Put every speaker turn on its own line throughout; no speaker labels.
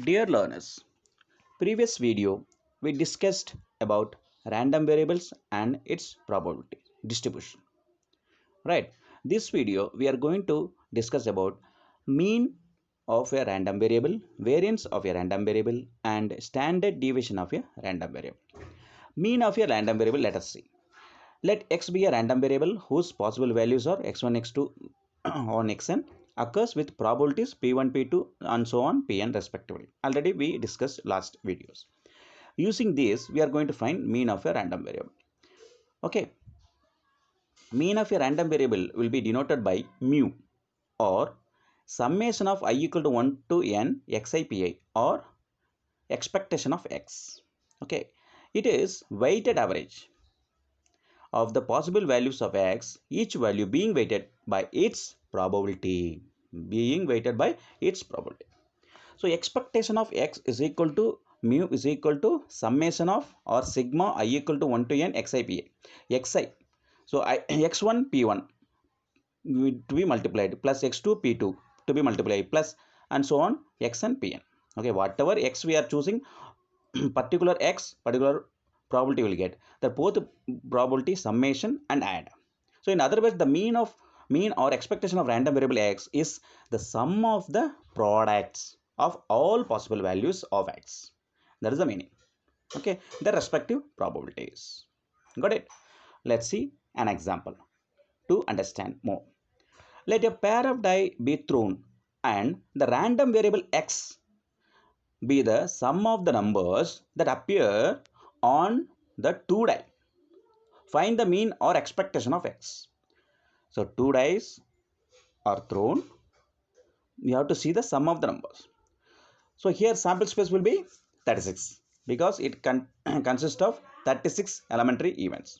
Dear learners, previous video we discussed about random variables and its probability distribution. Right. This video we are going to discuss about mean of a random variable, variance of a random variable and standard deviation of a random variable. Mean of a random variable, let us see. Let x be a random variable whose possible values are x1, x2 on xn occurs with probabilities p1, p2 and so on pn respectively. Already we discussed last videos. Using this, we are going to find mean of a random variable. Okay, mean of a random variable will be denoted by mu or summation of I equal to 1 to n xi pi or expectation of x. Okay, it is weighted average of the possible values of x, each value being weighted by its probability. Being weighted by its probability. So expectation of x is equal to mu is equal to summation of or sigma I equal to 1 to n xi pa. Xi. So x1 p1 to be multiplied plus x2 p2 to be multiplied plus and so on xn pn. Okay, whatever x we are choosing, particular x, particular probability will get. The both probability summation and add. So in other words, the mean or expectation of random variable x is the sum of the products of all possible values of x. That is the meaning. Okay, the respective probabilities. Got it? Let's see an example to understand more. Let a pair of die be thrown and the random variable x be the sum of the numbers that appear on the two die. Find the mean or expectation of x. So two dice are thrown. We have to see the sum of the numbers. So here sample space will be 36 because it consists of 36 elementary events.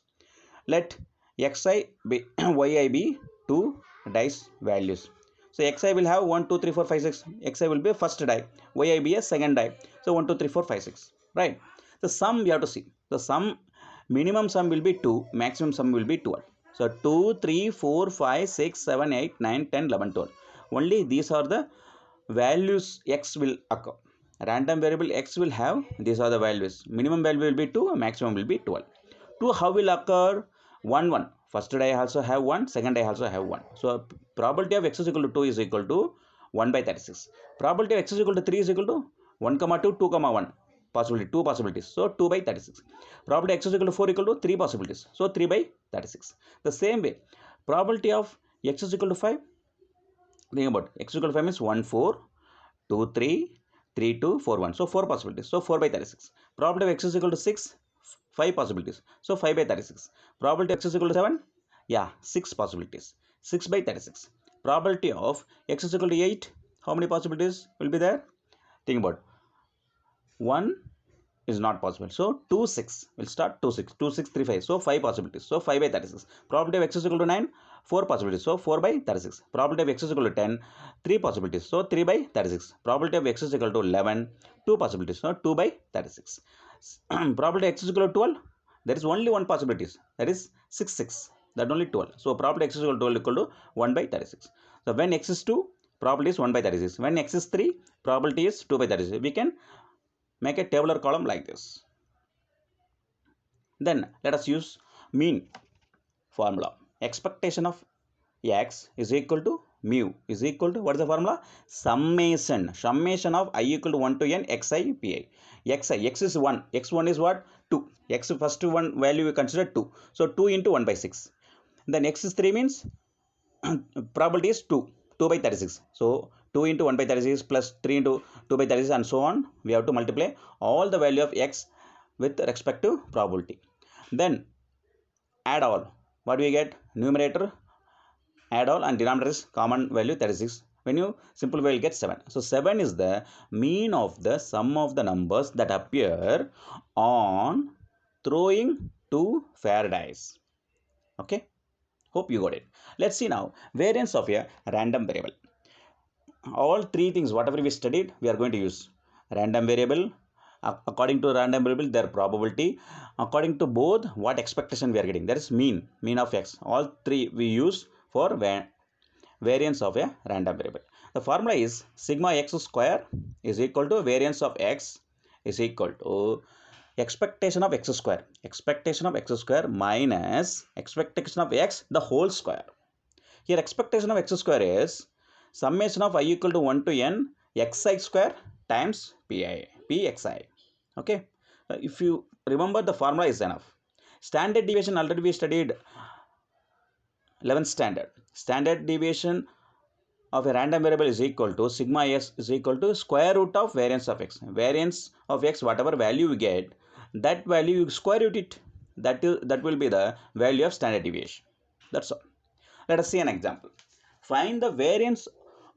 Let xi be yi be two dice values. So xi will have 1, 2, 3, 4, 5, 6. Xi will be first die. Yi be a second die. So 1, 2, 3, 4, 5, 6. Right. The sum we have to see. The sum, minimum sum will be 2. Maximum sum will be 12. So 2, 3, 4, 5, 6, 7, 8, 9, 10, 11, 12. Only these are the values x will occur. Random variable x will have, these are the values. Minimum value will be 2. Maximum will be 12. 2 how will occur? 1 1. First die also have 1, second die also have 1. So probability of x is equal to 2 is equal to 1 by 36. Probability of x is equal to 3 is equal to 1 comma 2, 2 comma 1. Possibility, 2 possibilities. So 2 by 36. Probability x is equal to 4 equal to 3 possibilities. So 3 by 36. The same way, probability of x is equal to 5. Think about x is equal to 5 means 1 4, 2 3, 3 2, 4 1. So 4 possibilities. So 4 by 36. Probability of x is equal to 6. 5 possibilities. So 5 by 36. Probability of x is equal to 7. Yeah, 6 possibilities. 6 by 36. Probability of x is equal to 8. How many possibilities will be there? Think about 1 is not possible. So 2 6 will start 2 6. 2 6 3 5. So 5 possibilities. So 5 by 36. Probability of x is equal to 9. 4 possibilities. So 4 by 36. Probability of x is equal to 10. 3 possibilities. So 3 by 36. Probability of x is equal to 11. 2 possibilities. So 2 by 36. Probability x is equal to 12. There is only one possibility. That is 6 6. That only 12. So probability x is equal to 12 equal to 1 by 36. So when x is 2, probability is 1 by 36. When x is 3, probability is 2 by 36. We can make a tabular column like this. Then let us use mean formula. Expectation of x is equal to mu is equal to, what is the formula? Summation of I equal to 1 to n xi pi. X is 1. X1 is what? 2. X first one value we consider 2. So 2 into 1 by 6. Then x is 3 means probability is 2. 2 by 36. So 2 into 1 by 36 plus 3 into 2 by 36 and so on. We have to multiply all the value of x with respect to probability. Then add all. What do we get? Numerator add all and denominator is common value 36. When you simplify, you will get 7. So 7 is the mean of the sum of the numbers that appear on throwing two fair dice. Okay, hope you got it. Let's see now variance of a random variable. All three things whatever we studied we are going to use. Random variable, according to random variable their probability, according to both what expectation we are getting, that is mean of x. All three we use for variance of a random variable. The formula is sigma x square is equal to variance of x is equal to expectation of x square. Expectation of x square minus expectation of x the whole square. Here expectation of x square is summation of I equal to 1 to n xi square times pxi. Okay. If you remember, the formula is enough. Standard deviation already we studied 11th standard. Standard deviation of a random variable is equal to sigma s is equal to square root of variance of x. Variance of x, whatever value you get, that value you square root it. That will be the value of standard deviation. That's all. Let us see an example. Find the variance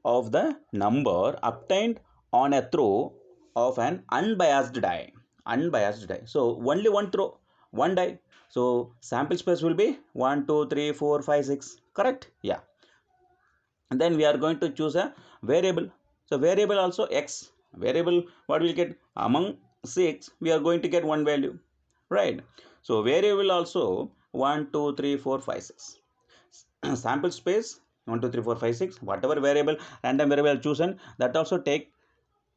of the number obtained on a throw of an unbiased die. Unbiased die. So only one throw, one die. So sample space will be 1, 2, 3, 4, 5, 6. Correct? Yeah. And then we are going to choose a variable. So variable also x. Variable, what we'll get among 6, we are going to get one value. Right? So variable also 1, 2, 3, 4, 5, 6. Sample space 1, 2, 3, 4, 5, 6. Whatever variable, random variable chosen, that also take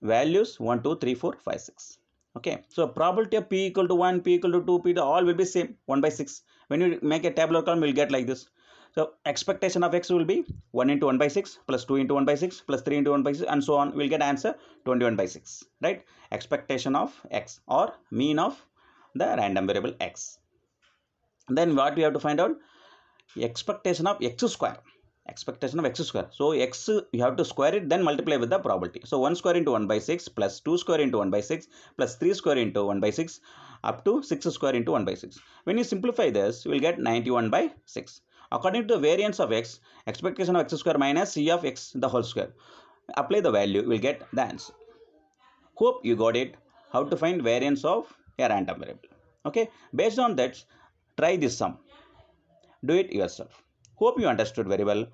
values 1, 2, 3, 4, 5, 6. Okay, so probability of p equal to 1, p equal to 2, p to all will be same, 1 by 6. When you make a tabular column, we'll get like this. So expectation of x will be 1 into 1 by 6 plus 2 into 1 by 6 plus 3 into 1 by 6 and so on. We'll get answer 21 by 6, right? Expectation of x or mean of the random variable x. Then what we have to find out? Expectation of x square. Expectation of x square. So x you have to square it, then multiply with the probability. So 1 square into 1 by 6 plus 2 square into 1 by 6 plus 3 square into 1 by 6 up to 6 square into 1 by 6. When you simplify this, you will get 91 by 6. According to the variance of x, expectation of x square minus c of x the whole square. Apply the value, you will get the answer. Hope you got it. How to find variance of a random variable. Okay. Based on that, try this sum. Do it yourself. Hope you understood very well.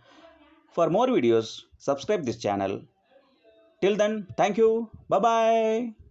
For more videos, subscribe this channel. Till then, thank you. Bye bye.